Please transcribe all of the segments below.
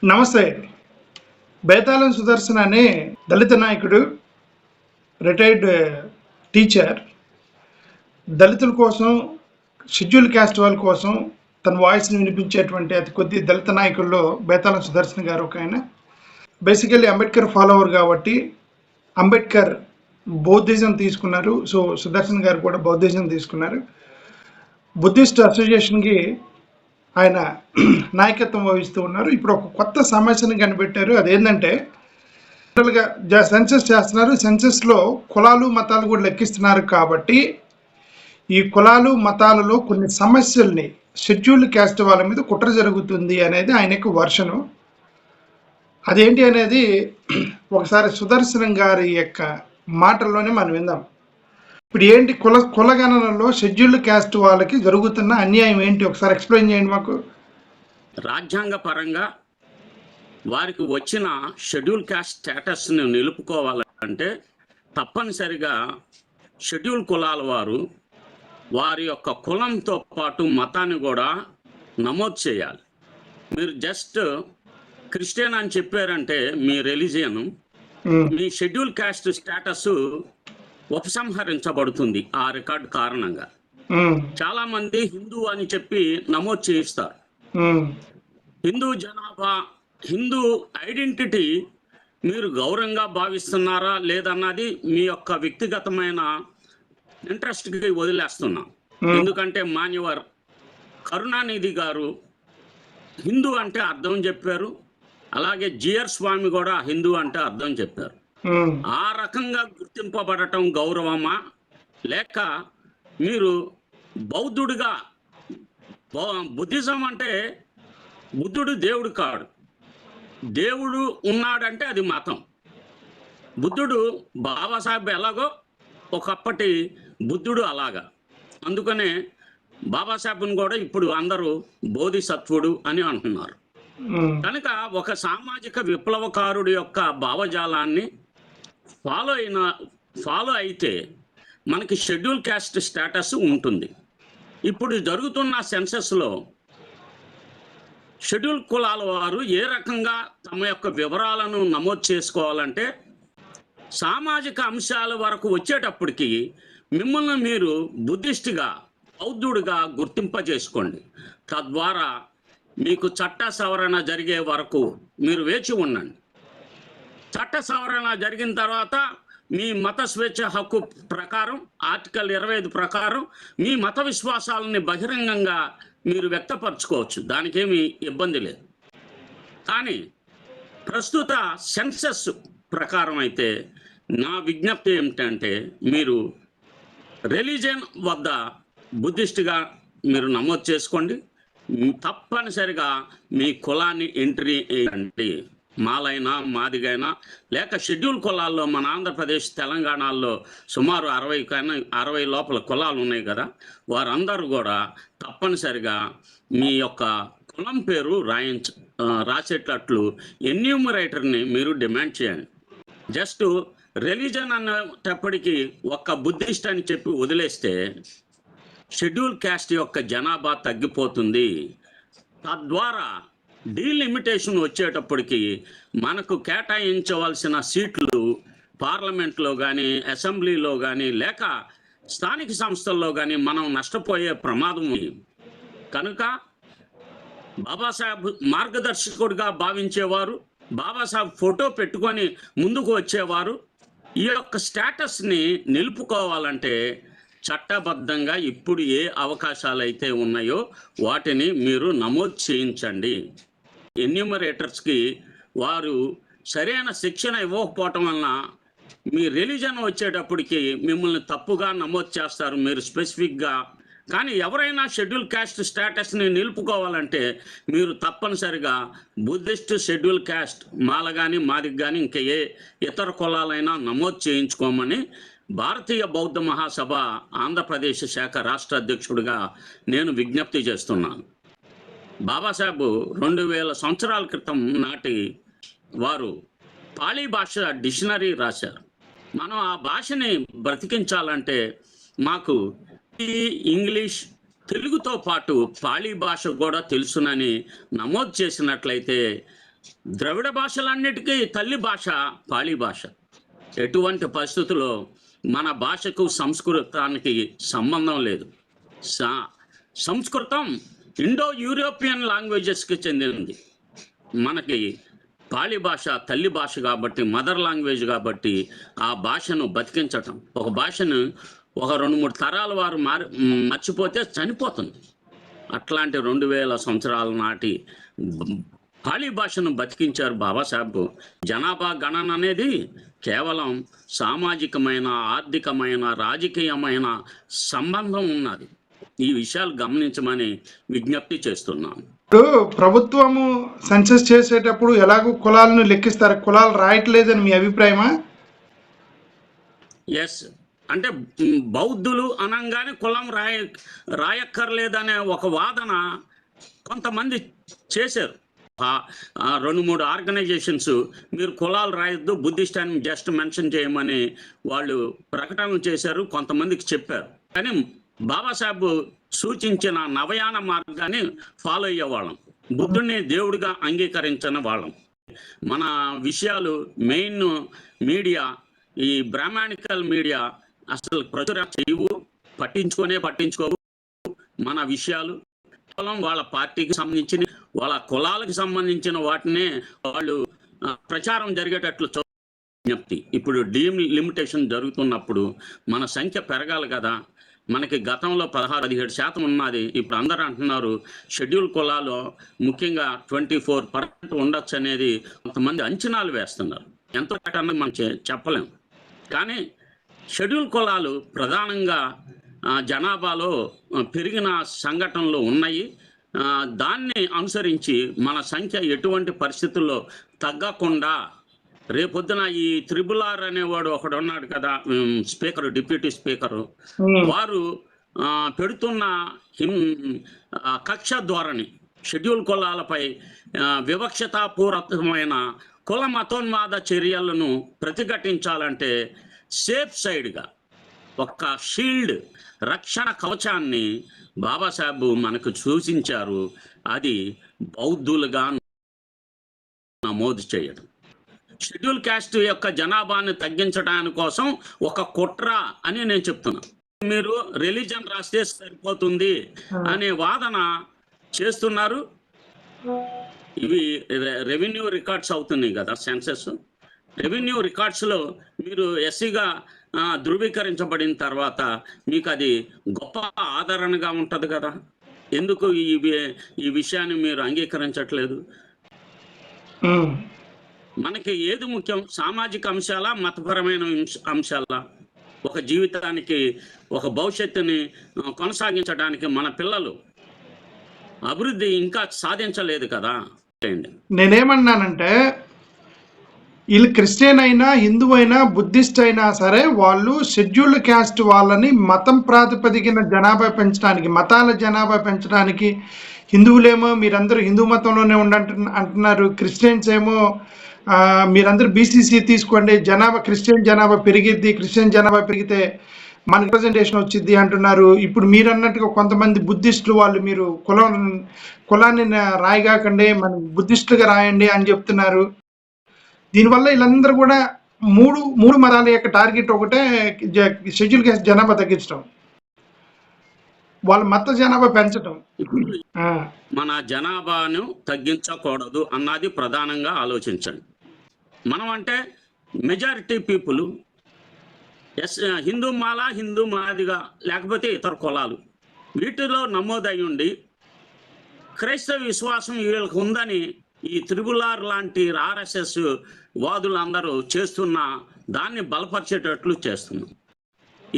నమస్తే. బేతాళం సుదర్శన్ అనే దళిత నాయకుడు, రిటైర్డ్ టీచర్. దళితుల కోసం, షెడ్యూల్ క్యాస్ట్ వాళ్ళ కోసం తన వాయిస్ని వినిపించేటువంటి అతి కొద్ది దళిత నాయకుల్లో బేతాళం సుదర్శన్ గారు ఒక ఆయన. బేసికల్లీ అంబేద్కర్ ఫాలోవర్ కాబట్టి అంబేద్కర్ బౌద్ధిజం తీసుకున్నారు. సో సుదర్శన్ గారు కూడా బౌద్ధిజం తీసుకున్నారు. బుద్ధిస్ట్ అసోసియేషన్కి ఆయన నాయకత్వం వహిస్తూ ఉన్నారు. ఇప్పుడు ఒక కొత్త సమస్యను కనిపెట్టారు. అదేంటంటే సెన్సస్ చేస్తున్నారు. సెన్సస్లో కులాలు మతాలు కూడా లెక్కిస్తున్నారు. కాబట్టి ఈ కులాలు మతాలలో కొన్ని సమస్యల్ని షెడ్యూల్డ్ క్యాస్ట్ వాళ్ళ మీద కుట్ర జరుగుతుంది అనేది ఆయన యొక్క వర్షను. అదేంటి అనేది ఒకసారి సుదర్శనం గారి యొక్క మాటల్లోనే మనం విందాం. ఇప్పుడు ఏంటి కులగణనలో షెడ్యూల్డ్ క్యాస్ట్ వాళ్ళకి జరుగుతున్న అన్యాయం ఏంటి ఒకసారి ఎక్స్ప్లెయిన్ చేయండి మాకు. రాజ్యాంగ పరంగా వారికి వచ్చిన షెడ్యూల్ క్యాస్ట్ స్టేటస్ని నిలుపుకోవాలంటే తప్పనిసరిగా షెడ్యూల్ కులాల వారు వారి యొక్క కులంతో పాటు మతాన్ని కూడా నమోదు చేయాలి. మీరు జస్ట్ క్రిస్టియన్ అని చెప్పారంటే మీ రిలీజియన్, మీ షెడ్యూల్ క్యాస్ట్ స్టేటస్ ఉపసంహరించబడుతుంది ఆ రికార్డు కారణంగా. చాలా మంది హిందూ అని చెప్పి నమోదు చేయిస్తారు. హిందూ జనాభా, హిందూ ఐడెంటిటీ మీరు గౌరవంగా భావిస్తున్నారా లేదన్నది మీ యొక్క వ్యక్తిగతమైన ఇంట్రెస్ట్కి వదిలేస్తున్నాం. ఎందుకంటే మాన్యవర్ కరుణానిధి గారు హిందూ అంటే అర్థం చెప్పారు. అలాగే జిఆర్ స్వామి కూడా హిందూ అంటే అర్థం చెప్పారు. ఆ రకంగా గుర్తింపబడటం గౌరవమా, లేక మీరు బౌద్ధుడిగా, బుద్ధిజం అంటే బుద్ధుడు దేవుడు కాడు, దేవుడు ఉన్నాడంటే అది మతం. బుద్ధుడు బాబాసాహెబ్ ఎలాగో ఒకప్పటి బుద్ధుడు అలాగా. అందుకనే బాబాసాహెబ్ని కూడా ఇప్పుడు అందరూ బోధిసత్వుడు అని అంటున్నారు. కనుక ఒక సామాజిక విప్లవకారుడి యొక్క భావజాలాన్ని ఫాలో అయితే మనకి షెడ్యూల్ క్యాస్ట్ స్టేటస్ ఉంటుంది. ఇప్పుడు జరుగుతున్న సెన్సస్లో షెడ్యూల్ కులాల వారు ఏ రకంగా తమ యొక్క వివరాలను నమోదు చేసుకోవాలంటే సామాజిక అంశాల వరకు వచ్చేటప్పటికి మిమ్మల్ని మీరు బుద్ధిస్ట్గా, బౌద్ధుడిగా గుర్తింపజేసుకోండి. తద్వారా మీకు చట్ట సవరణ జరిగే వరకు మీరు వేచి ఉండండి. చట్ట సవరణ జరిగిన తర్వాత మీ మత స్వేచ్ఛ హక్కు ప్రకారం ఆర్టికల్ 25 ప్రకారం మీ మత విశ్వాసాలని బహిరంగంగా మీరు వ్యక్తపరచుకోవచ్చు. దానికేమీ ఇబ్బంది లేదు. కానీ ప్రస్తుత సెన్సస్ ప్రకారం అయితే నా విజ్ఞప్తి ఏమిటంటే మీరు రిలీజియన్ వద్ద బుద్ధిస్ట్గా మీరు నమోదు చేసుకోండి. తప్పనిసరిగా మీ కులాన్ని ఎంట్రీ వేయండి. మాలైనా మాదిగైనా లేక షెడ్యూల్ కులాల్లో మన ఆంధ్రప్రదేశ్ తెలంగాణలో సుమారు 60 లోపల కులాలు ఉన్నాయి కదా, వారందరూ కూడా తప్పనిసరిగా మీ యొక్క కులం పేరు రాసేటట్లు ఎన్యూమరేటర్ని మీరు డిమాండ్ చేయండి. జస్ట్ రిలీజన్ అనేటప్పటికీ ఒక్క బుద్ధిస్ట్ అని చెప్పి వదిలేస్తే షెడ్యూల్ క్యాస్ట్ యొక్క జనాభా తగ్గిపోతుంది. తద్వారా డీలిమిటేషన్ వచ్చేటప్పటికి మనకు కేటాయించవలసిన సీట్లు పార్లమెంట్లో కానీ, అసెంబ్లీలో కానీ, లేక స్థానిక సంస్థల్లో కానీ మనం నష్టపోయే ప్రమాదం ఉంది. కనుక బాబాసాహెబ్ మార్గదర్శకుడిగా భావించేవారు, బాబాసాహెబ్ ఫోటో పెట్టుకొని ముందుకు వచ్చేవారు ఈ యొక్క స్టేటస్ని నిలుపుకోవాలంటే చట్టబద్ధంగా ఇప్పుడు ఏ అవకాశాలు అయితే ఉన్నాయో వాటిని మీరు నమోదు చేయించండి. ఎన్యూమరేటర్స్కి వారు సరైన శిక్షణ ఇవ్వకపోవటం వలన మీ రిలీజన్ వచ్చేటప్పటికి మిమ్మల్ని తప్పుగా నమోదు చేస్తారు మీరు స్పెసిఫిక్గా. కానీ ఎవరైనా షెడ్యూల్ క్యాస్ట్ స్టేటస్ని నిలుపుకోవాలంటే మీరు తప్పనిసరిగా బుద్ధిస్ట్, షెడ్యూల్ క్యాస్ట్, మాల కానీ మాదికి కానీ ఇంకా ఏ ఇతర కులాలైనా నమోదు చేయించుకోమని భారతీయ బౌద్ధ మహాసభ ఆంధ్రప్రదేశ్ శాఖ రాష్ట్ర అధ్యక్షుడిగా నేను విజ్ఞప్తి చేస్తున్నాను. బాబాసాహెబ్ 2000 సంవత్సరాల క్రితం నాటి వారు పాళీ భాష డిక్షనరీ రాశారు. మనం ఆ భాషని బ్రతికించాలంటే మాకు ఇంగ్లీష్, తెలుగుతో పాటు పాళీ భాష కూడా తెలుసునని నమోదు చేసినట్లయితే ద్రవిడ భాషలన్నిటికీ తల్లి భాష పాళీ భాష. ఎటువంటి పరిస్థితుల్లో మన భాషకు సంస్కృతానికి సంబంధం లేదు. సంస్కృతం ఇండో యూరోపియన్ లాంగ్వేజెస్కి చెందినది. మనకి పాళీ భాష తల్లి భాష కాబట్టి, మదర్ లాంగ్వేజ్ కాబట్టి, ఆ భాషను బతికించటం, ఒక భాషను ఒక 2-3 తరాల వారు మర్చిపోతే చనిపోతుంది. అట్లాంటి 2000 సంవత్సరాల నాటి పాళీ భాషను బతికించారు బాబాసాహెబ్. జనాభా గణన అనేది కేవలం సామాజికమైన, ఆర్థికమైన, రాజకీయమైన సంబంధం ఉన్నది. ఈ విషయాలు గమనించమని విజ్ఞప్తి చేస్తున్నాను. ఇప్పుడు ప్రభుత్వము సెన్సస్ చేసేటప్పుడు ఎలాగో కులాలను లెక్కిస్తారు, కులాలు రాయట్లేదని మీ అభిప్రాయమా? ఎస్, అంటే బౌద్ధులు అనగానే కులం రాయక్కర్లేదనే ఒక వాదన కొంతమంది చేశారు. 2-3 ఆర్గనైజేషన్స్ మీరు కులాలు రాయొద్దు, బుద్ధిస్ట్ అని జస్ట్ మెన్షన్ చేయమని వాళ్ళు ప్రకటనలు చేశారు, కొంతమందికి చెప్పారు. కానీ బాబాసాహెబ్ సూచించిన నవయాన మార్గాన్ని ఫాలో అయ్యేవాళ్ళం, బుద్ధుడిని దేవుడిగా అంగీకరించిన వాళ్ళం. మన విషయాలు మెయిన్ మీడియా, ఈ బ్రాహ్మణికల్ మీడియా అసలు ప్రచురణ చేయవు, పట్టించుకోవు. మన విషయాలు కేవలం వాళ్ళ పార్టీకి సంబంధించిన, వాళ్ళ కులాలకు సంబంధించిన వాటినే వాళ్ళు ప్రచారం జరిగేటట్లు విజ్ఞప్తి. ఇప్పుడు లిమిటేషన్ జరుగుతున్నప్పుడు మన సంఖ్య పెరగాలి కదా. మనకి గతంలో 16-17% ఉన్నది, ఇప్పుడు అందరూ అంటున్నారు షెడ్యూల్ కులాలు ముఖ్యంగా 24% ఉండొచ్చు అనేది కొంతమంది అంచనాలు వేస్తున్నారు. ఎంతో కన్నా మనం చెప్పలేము. కానీ షెడ్యూల్ కులాలు ప్రధానంగా జనాభాలో పెరిగిన సంఘటనలు ఉన్నాయి. దాన్ని అనుసరించి మన సంఖ్య ఎటువంటి పరిస్థితుల్లో తగ్గకుండా, రేపొద్దున ఈ త్రిబులార్ అనేవాడు ఒకడు ఉన్నాడు కదా, స్పీకరు, డిప్యూటీ స్పీకరు, వారు పెడుతున్న కక్ష ధోరణి, షెడ్యూల్ కులాలపై వివక్షతాపూర్వకమైన కుల మతోన్మాద చర్యలను ప్రతిఘటించాలంటే సేఫ్ సైడ్గా ఒక షీల్డ్, రక్షణ కవచాన్ని బాబాసాహెబ్ మనకు సూచించారు. అది బౌద్ధులుగా నమోదు చేయడం. షెడ్యూల్ క్యాస్ట్ యొక్క జనాభాని తగ్గించడానికి కోసం ఒక కుట్ర అని నేను చెప్తున్నా. మీరు రిలీజన్ రాస్తే సరిపోతుంది అనే వాదన చేస్తున్నారు. ఇవి రెవెన్యూ రికార్డ్స్ అవుతున్నాయి కదా, సెన్సస్ రెవెన్యూ రికార్డ్స్లో మీరు ఎస్సీగా ధృవీకరించబడిన తర్వాత మీకు అది గొప్ప ఆదరణగా ఉంటుంది కదా. ఎందుకు ఈ విషయాన్ని మీరు అంగీకరించట్లేదు? మనకి ఏది ముఖ్యం, సామాజిక అంశాలా, మతపరమైన అంశాలా? ఒక జీవితానికి, ఒక భవిష్యత్తుని కొనసాగించడానికి మన పిల్లలు అభివృద్ధి ఇంకా సాధించలేదు కదా. నేనేమన్నానంటే, వీళ్ళు క్రిస్టియన్ అయినా, హిందూ అయినా, బుద్ధిస్ట్ అయినా సరే, వాళ్ళు షెడ్యూల్డ్ క్యాస్ట్ వాళ్ళని మతం ప్రాతిపదికన జనాభా పెంచడానికి, మతాల జనాభా పెంచడానికి, హిందువులేమో మీరందరూ హిందూ మతంలోనే అంటున్నారు, క్రిస్టియన్స్ ఏమో మీరందరూ బీసీసీ తీసుకోండి, క్రిస్టియన్ జనాభా పెరిగిద్ది, క్రిస్టియన్ జనాభా పెరిగితే మన రిప్రజెంటేషన్ వచ్చింది అంటున్నారు. ఇప్పుడు మీరు అన్నట్టుగా కొంతమంది బుద్ధిస్టులు వాళ్ళు మీరు కులాన్ని రాయగాకండి, మన బుద్ధిస్టులుగా రాయండి అని చెప్తున్నారు. దీనివల్ల వీళ్ళందరూ కూడా మూడు మతాల యొక్క టార్గెట్ ఒకటే, షెడ్యూల్ క్యాస్ట్ జనాభా తగ్గించడం, వాళ్ళ మత జనాభా పెంచడం. మన జనాభాను తగ్గించకూడదు అన్నది ప్రధానంగా ఆలోచించండి. మనం అంటే మెజారిటీ పీపుల్ హిందూ మాల, హిందూ మాదిగా, లేకపోతే ఇతర కులాలు వీటిలో నమోదై ఉండి క్రైస్తవ విశ్వాసం వీళ్ళకు ఉందని ఈ త్రిబులార్ లాంటి ఆర్ఎస్ఎస్ వాదులందరూ చేస్తున్న దాన్ని బలపరిచేటట్లు చేస్తున్నాం.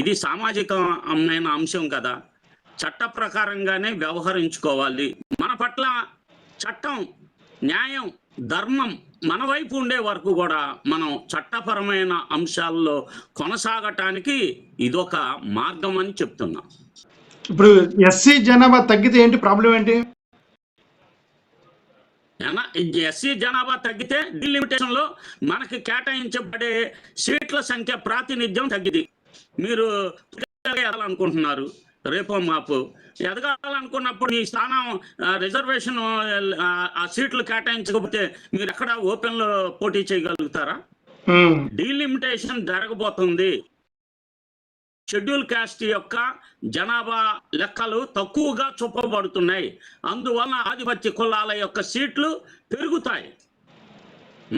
ఇది సామాజికమైన అంశం కదా, చట్ట ప్రకారంగానే వ్యవహరించుకోవాలి. మన పట్ల చట్టం, న్యాయం, ధర్మం మన వైపు ఉండే వరకు కూడా మనం చట్టపరమైన అంశాల్లో కొనసాగటానికి ఇదొక మార్గం అని చెప్తున్నాం. ఇప్పుడు ఎస్సీ జనాభా తగ్గితే ఏంటి ప్రాబ్లం ఏంటి? ఎస్సీ జనాభా తగ్గితే డిలిమిటేషన్లో మనకి కేటాయించబడే సీట్ల సంఖ్య ప్రాతినిధ్యం తగ్గింది. మీరు అనుకుంటున్నారు రేపో మాపు ఎదగాలనుకున్నప్పుడు ఈ స్థానం రిజర్వేషన్ ఆ సీట్లు కేటాయించకపోతే మీరు ఎక్కడ ఓపెన్లో పోటీ చేయగలుగుతారా? డీలిమిటేషన్ జరగబోతుంది. షెడ్యూల్ కాస్ట్ యొక్క జనాభా లెక్కలు తక్కువగా చూపబడుతున్నాయి. అందువలన ఆధిపత్య కులాల యొక్క సీట్లు పెరుగుతాయి.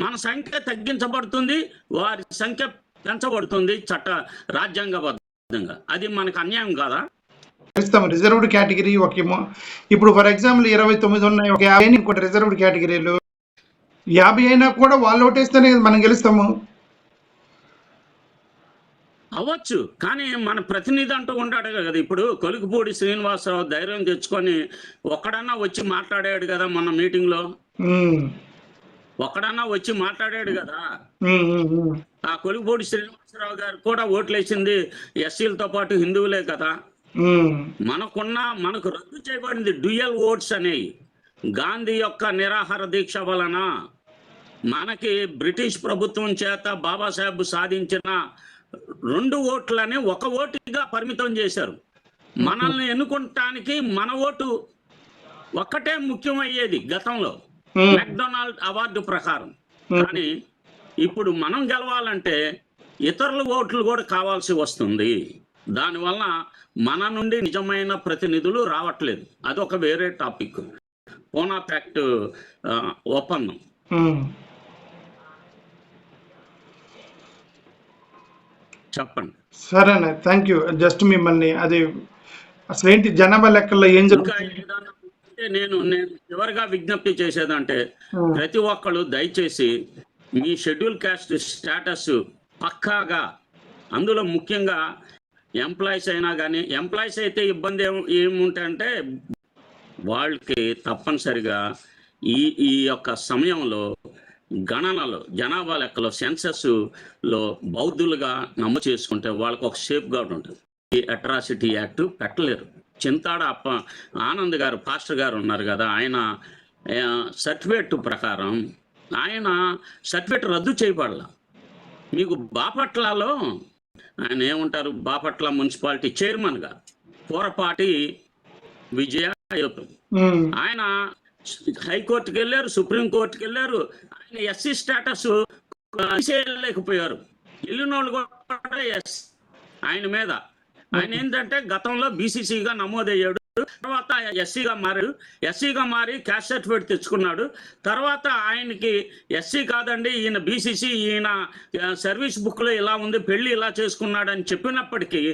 మన సంఖ్య తగ్గించబడుతుంది, వారి సంఖ్య పెంచబడుతుంది రాజ్యాంగబద్ధంగా. అది మనకు అన్యాయం కాదా? ఇస్తాం. రిజర్వ్డ్ కేటగిరీ ఇప్పుడు ఫర్ ఎగ్జాంపుల్ 29 ఉన్నాయి, ఒక 50 ఇంకోటి రిజర్వ్డ్ కేటగిరీలు 50 అయినా కూడా వాళ్ళు ఓటేస్తేనే మనం గెలుస్తాము. అవ్వచ్చు, కానీ మన ప్రతినిధి అంటూ ఉంటాడు కదా. ఇప్పుడు కొలుకుపూడి శ్రీనివాసరావు ధైర్యం తెచ్చుకొని ఒక్కడన్నా వచ్చి మాట్లాడాడు కదా మన మీటింగ్ లో. ఒక్కడన్నా వచ్చి మాట్లాడాడు కదా. ఆ కొలుకుపూడి శ్రీనివాసరావు గారు కూడా ఓట్లేసింది ఎస్సీలతో పాటు హిందువులే కదా. మనకు రద్దు చేయబడింది డ్యూయల్ ఓట్స్ అనేవి. గాంధీ యొక్క నిరాహార దీక్ష వలన మనకి బ్రిటిష్ ప్రభుత్వం చేత బాబాసాహెబ్ సాధించిన 2 ఓట్లని 1 ఓటుగా పరిమితం చేశారు. మనల్ని ఎన్నుకోవటానికి మన ఓటు ఒక్కటే ముఖ్యమయ్యేది గతంలో మెక్డొనాల్డ్ అవార్డు ప్రకారం. కానీ ఇప్పుడు మనం గెలవాలంటే ఇతరుల ఓట్లు కూడా కావాల్సి వస్తుంది. దానివల్ల మన నుండి నిజమైన ప్రతినిధులు రావట్లేదు. అదొక వేరే టాపిక్. పూనా ప్యాక్ట్ ఒప్పందం. చెప్పండి. సరేనా, థ్యాంక్ యూ. జస్ట్ మిమ్మల్ని అది అసలు ఏంటి జనాభా లెక్కల్లో ఏం జరుగుతుంది నేను చివరిగా విజ్ఞప్తి చేసేదంటే ప్రతి ఒక్కళ్ళు దయచేసి మీ షెడ్యూల్ కాస్ట్ స్టేటస్ పక్కాగా, అందులో ముఖ్యంగా ఎంప్లాయీస్ అయినా కానీ, ఎంప్లాయీస్ అయితే ఇబ్బంది ఏముంటాయంటే వాళ్ళకి తప్పనిసరిగా ఈ యొక్క సమయంలో గణనలో జనాభా లెక్కలో సెన్సస్లో బౌద్ధులుగా నమోదు చేసుకుంటే వాళ్ళకి ఒక సేఫ్ గార్డ్ ఉంటుంది. ఈ అట్రాసిటీ యాక్ట్ పెట్టలేరు. చింతాడ ఆనంద్ గారు పాస్టర్ గారు ఉన్నారు కదా, ఆయన సర్టిఫికేట్ ప్రకారం ఆయన సర్టిఫికేట్ రద్దు చేయబడాల. మీకు బాపట్లలో ఆయన ఏముంటారు, బాపట్ల మున్సిపాలిటీ చైర్మన్గా పూరపాటి విజయ, ఆయన హైకోర్టుకి వెళ్ళారు, సుప్రీంకోర్టుకి వెళ్ళారు. ఆయన ఎస్సీ స్టేటస్ తీసేయలేకపోయారు. వెళ్ళినోళ్ళు కూడా ఆయన మీద ఆయన ఏంటంటే గతంలో బీసీసీగా నమోదయ్యాడు, తర్వాత ఎస్సీగా మారి క్యాస్ట్ సర్టిఫికేట్ తెచ్చుకున్నాడు. తర్వాత ఆయనకి ఎస్సీ కాదండి ఈయన బీసీసీ, ఈయన సర్వీస్ బుక్లో ఇలా ఉంది, పెళ్లి ఇలా చేసుకున్నాడు అని చెప్పినప్పటికీ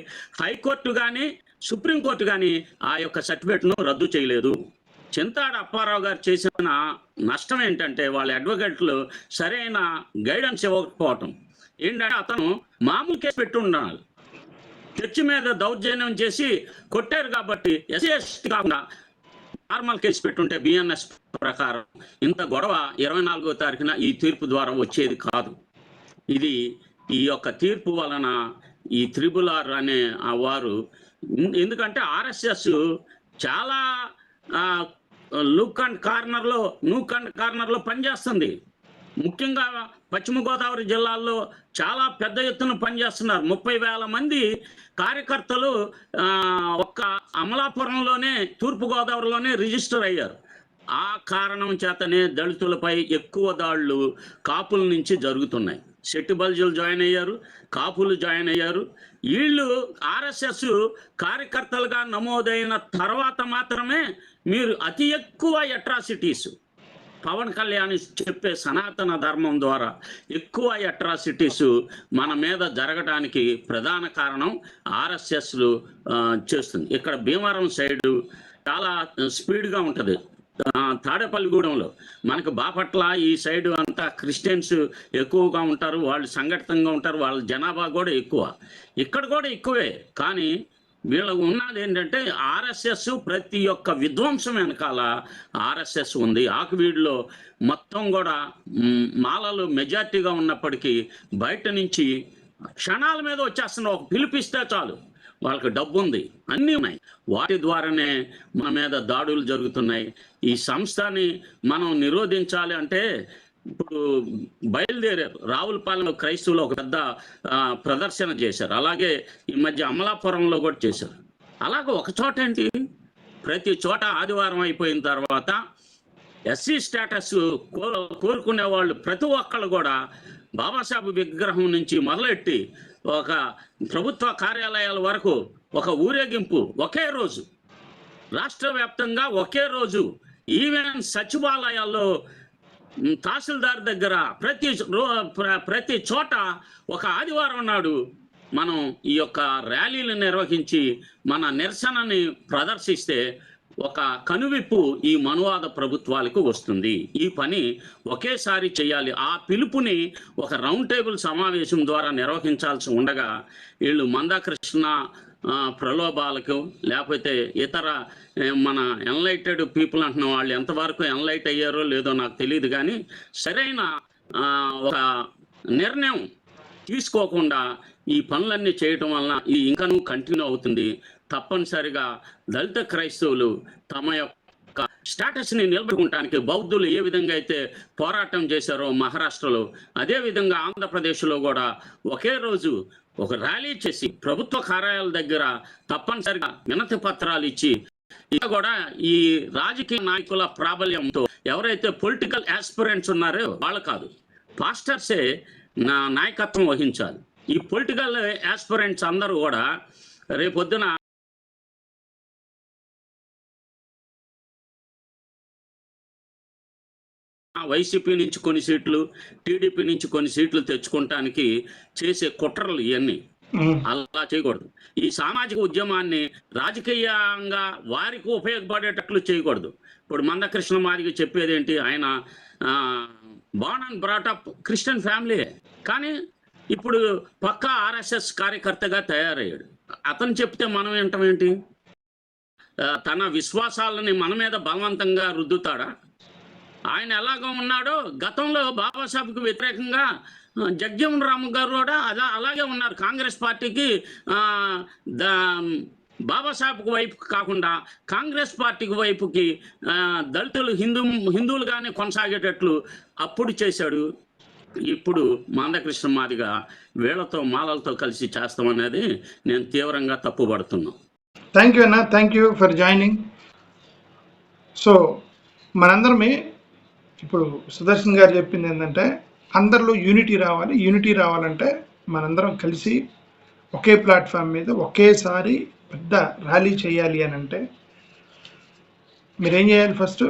హైకోర్టు కానీ సుప్రీంకోర్టు కానీ ఆ యొక్క సర్టిఫికేట్ను రద్దు చేయలేదు. చింతాడ అప్పారావు గారు చేసిన నష్టం ఏంటంటే వాళ్ళ అడ్వకేట్లు సరైన గైడెన్స్ ఇవ్వకపోవటం. ఏంటంటే అతను మామూలు కేసు పెట్టి ఉండాలి, చర్చి మీద దౌర్జన్యం చేసి కొట్టారు కాబట్టి ఎస్సీ ఎస్టీ కాకుండా నార్మల్ కేసు పెట్టుంటే బిఎన్ఎస్ ప్రకారం ఇంత గొడవ 24వ తారీఖున ఈ తీర్పు ద్వారా వచ్చేది కాదు. ఇది ఈ యొక్క తీర్పు వలన ఈ త్రిబుల్-ఆర్ అనే వారు, ఎందుకంటే ఆర్ఎస్ఎస్ చాలా నూక్ అండ్ కార్నర్లో పనిచేస్తుంది. ముఖ్యంగా పశ్చిమ గోదావరి జిల్లాల్లో చాలా పెద్ద ఎత్తున పనిచేస్తున్నారు. 30,000 మంది కార్యకర్తలు ఒక్క అమలాపురంలోనే, తూర్పుగోదావరిలోనే రిజిస్టర్ అయ్యారు. ఆ కారణం చేతనే దళితులపై ఎక్కువ దాడులు కాపుల నుంచి జరుగుతున్నాయి. శెట్టి బల్జులు జాయిన్ అయ్యారు, కాపులు జాయిన్ అయ్యారు. వీళ్ళు ఆర్ఎస్ఎస్ కార్యకర్తలుగా నమోదైన తర్వాత మాత్రమే మీరు అతి ఎక్కువ అట్రాసిటీస్, పవన్ కళ్యాణ్ చెప్పే సనాతన ధర్మం ద్వారా ఎక్కువ అట్రాసిటీస్ మన మీద జరగడానికి ప్రధాన కారణం ఆర్ఎస్ఎస్లు చేస్తుంది. ఇక్కడ భీమవరం సైడు చాలా స్పీడ్గా ఉంటుంది. తాడేపల్లిగూడెంలో మనకు బాపట్ల ఈ సైడు అంతా క్రిస్టియన్స్ ఎక్కువగా ఉంటారు, వాళ్ళు సంఘటితంగా ఉంటారు, వాళ్ళ జనాభా కూడా ఎక్కువ. ఇక్కడ కూడా ఎక్కువే. కానీ వీళ్ళకు ఉన్నది ఏంటంటే ఆర్ఎస్ఎస్ ప్రతి ఒక్క విధ్వంసం వెనకాల ఆర్ఎస్ఎస్ ఉంది. ఆకువీడులో మొత్తం కూడా మాలలు మెజార్టీగా ఉన్నప్పటికీ బయట నుంచి క్షణాల మీద వచ్చేస్తున్న ఒక పిలిపిస్తే చాలు, వాళ్ళకి డబ్బు ఉంది, అన్నీ ఉన్నాయి, వాటి ద్వారానే మన మీద దాడులు జరుగుతున్నాయి. ఈ సంస్థని మనం నిరోధించాలి అంటే ఇప్పుడు బయలుదేరారు. రావులపాలెంలో క్రైస్తవులు ఒక పెద్ద ప్రదర్శన చేశారు. అలాగే ఈ మధ్య అమలాపురంలో కూడా చేశారు. అలాగే ఒక చోట ఏంటి, ప్రతి చోట ఆదివారం అయిపోయిన తర్వాత ఎస్సీ స్టేటస్ కోరుకునే వాళ్ళు ప్రతి ఒక్కళ్ళు కూడా బాబాసాహెబ్ విగ్రహం నుంచి మొదలెట్టి ఒక ప్రభుత్వ కార్యాలయాల వరకు ఒక ఊరేగింపు ఒకే రోజు, రాష్ట్ర వ్యాప్తంగా ఒకే రోజు, ఈవెన్ సచివాలయాల్లో తహసీల్దార్ దగ్గర ప్రతి చోట ఒక ఆదివారం నాడు మనం ఈ యొక్క ర్యాలీలు నిర్వహించి మన నిరసనని ప్రదర్శిస్తే ఒక కనువిప్పు ఈ మనువాద ప్రభుత్వాలకు వస్తుంది. ఈ పని ఒకేసారి చేయాలి. ఆ పిలుపుని ఒక రౌండ్ టేబుల్ సమావేశం ద్వారా నిర్వహించాల్సి ఉండగా వీళ్ళు మందాకృష్ణ ప్రలోభాలకు లేకపోతే ఇతర మన ఎన్లైటెడ్ పీపుల్ అంటున్న వాళ్ళు ఎంతవరకు ఎన్లైట్ అయ్యారో లేదో నాకు తెలియదు, కానీ సరైన ఒక నిర్ణయం తీసుకోకుండా ఈ పనులన్నీ చేయటం వలన ఇది ఇంకనూ కంటిన్యూ అవుతుంది. తప్పనిసరిగా దళిత క్రైస్తవులు తమ యొక్క స్టేటస్ని నిలబెట్టుకోవడానికి బౌద్ధులు ఏ విధంగా అయితే పోరాటం చేశారో మహారాష్ట్రలో, అదేవిధంగా ఆంధ్రప్రదేశ్లో కూడా ఒకే రోజు ఒక ర్యాలీ చేసి ప్రభుత్వ కార్యాలయాల దగ్గర తప్పనిసరిగా వినతి పత్రాలు ఇచ్చి, ఇక కూడా ఈ రాజకీయ నాయకుల ప్రాబల్యంతో ఎవరైతే పొలిటికల్ యాస్పిరెంట్స్ ఉన్నారో వాళ్ళు కాదు, పాస్టర్సే నాయకత్వం వహించాలి. ఈ పొలిటికల్ యాస్పిరెంట్స్ అందరూ కూడా రేపొద్దున వైసీపీ నుంచి కొన్ని సీట్లు, టీడీపీ నుంచి కొన్ని సీట్లు తెచ్చుకోవటానికి చేసే కుట్రలు ఇవన్నీ. అలా చేయకూడదు. ఈ సామాజిక ఉద్యమాన్ని రాజకీయంగా వారికి ఉపయోగపడేటట్లు చేయకూడదు. ఇప్పుడు మందకృష్ణ మాదిగ చెప్పేది ఏంటి, ఆయన born and brought up Christian family, కానీ ఇప్పుడు పక్కా ఆర్ఎస్ఎస్ కార్యకర్తగా తయారయ్యాడు. అతను చెప్తే మనం ఏంటమేంటి? తన విశ్వాసాలని మన మీద బలవంతంగా రుద్దుతాడా? ఆయన ఎలాగో ఉన్నాడో గతంలో బాబాసాహెబ్కి వ్యతిరేకంగా జగ్జీవన్ రామ్ గారు కూడా అలాగే ఉన్నారు. కాంగ్రెస్ పార్టీకి బాబాసాహెబ్కి వైపు కాకుండా కాంగ్రెస్ పార్టీకి వైపుకి దళితులు హిందువులుగానే కొనసాగేటట్లు అప్పుడు చేశాడు. ఇప్పుడు మందకృష్ణ మాదిగ వీళ్ళతో మాలలతో కలిసి చేస్తామనేది నేను తీవ్రంగా తప్పుపడుతున్నాను. థ్యాంక్ యూ అన్న, thank you for joining. So మనందరమే ఇప్పుడు సుదర్శన్ గారు చెప్పింది ఏంటంటే అందరిలో యూనిటీ రావాలి. యూనిటీ రావాలంటే మనందరం కలిసి ఒకే ప్లాట్ఫామ్ మీద ఒకేసారి పెద్ద ర్యాలీ చేయాలి అని అంటే మీరేం చేయాలి? ఫస్ట్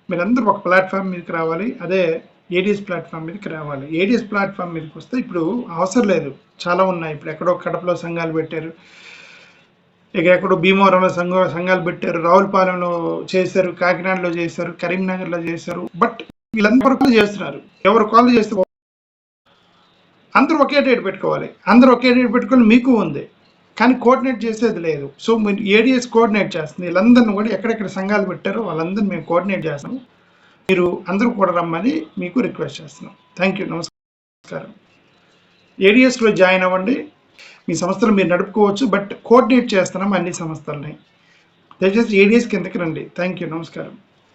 మీరందరూ ఒక ప్లాట్ఫామ్ మీదకి రావాలి. అదే ఏడిఎస్ ప్లాట్ఫామ్ మీదకి రావాలి. ఏడిఎస్ ప్లాట్ఫామ్ మీదకి వస్తే ఇప్పుడు అవసరం లేదు, చాలా ఉన్నాయి. ఇప్పుడు ఎక్కడో కడపలో సంఘాలు పెట్టారు, ఎక్కడెక్కడో భీమవరంలో సంఘాలు పెట్టారు, రావులపాలెంలో చేశారు, కాకినాడలో చేశారు, కరీంనగర్లో చేశారు. బట్ వీళ్ళందరూ చేస్తున్నారు. ఎవరు కాల్ చేస్తే అందరూ ఒకే డేట్ పెట్టుకోవాలి. అందరూ ఒకే డేట్ పెట్టుకొని మీకు ఉంది, కానీ కోఆర్డినేట్ చేసేది లేదు. సో మీరు ఏడిఎస్ కోఆర్డినేట్ చేస్తుంది. వీళ్ళందరినీ కూడా ఎక్కడెక్కడ సంఘాలు పెట్టారో వాళ్ళందరినీ మేము కోఆర్డినేట్ చేస్తాము. మీరు అందరూ కూడా రమ్మని మీకు రిక్వెస్ట్ చేస్తున్నాం. థ్యాంక్ యూ, నమస్కారం. ఏడిఎస్లో జాయిన్ అవ్వండి. మీ సంస్థలు మీరు నడుపుకోవచ్చు, బట్ కోఆర్డినేట్ చేస్తున్నాం అన్ని సంస్థలని. దయచేసి ఏడిఎస్ కిందకి రండి. థ్యాంక్ యూ, నమస్కారం.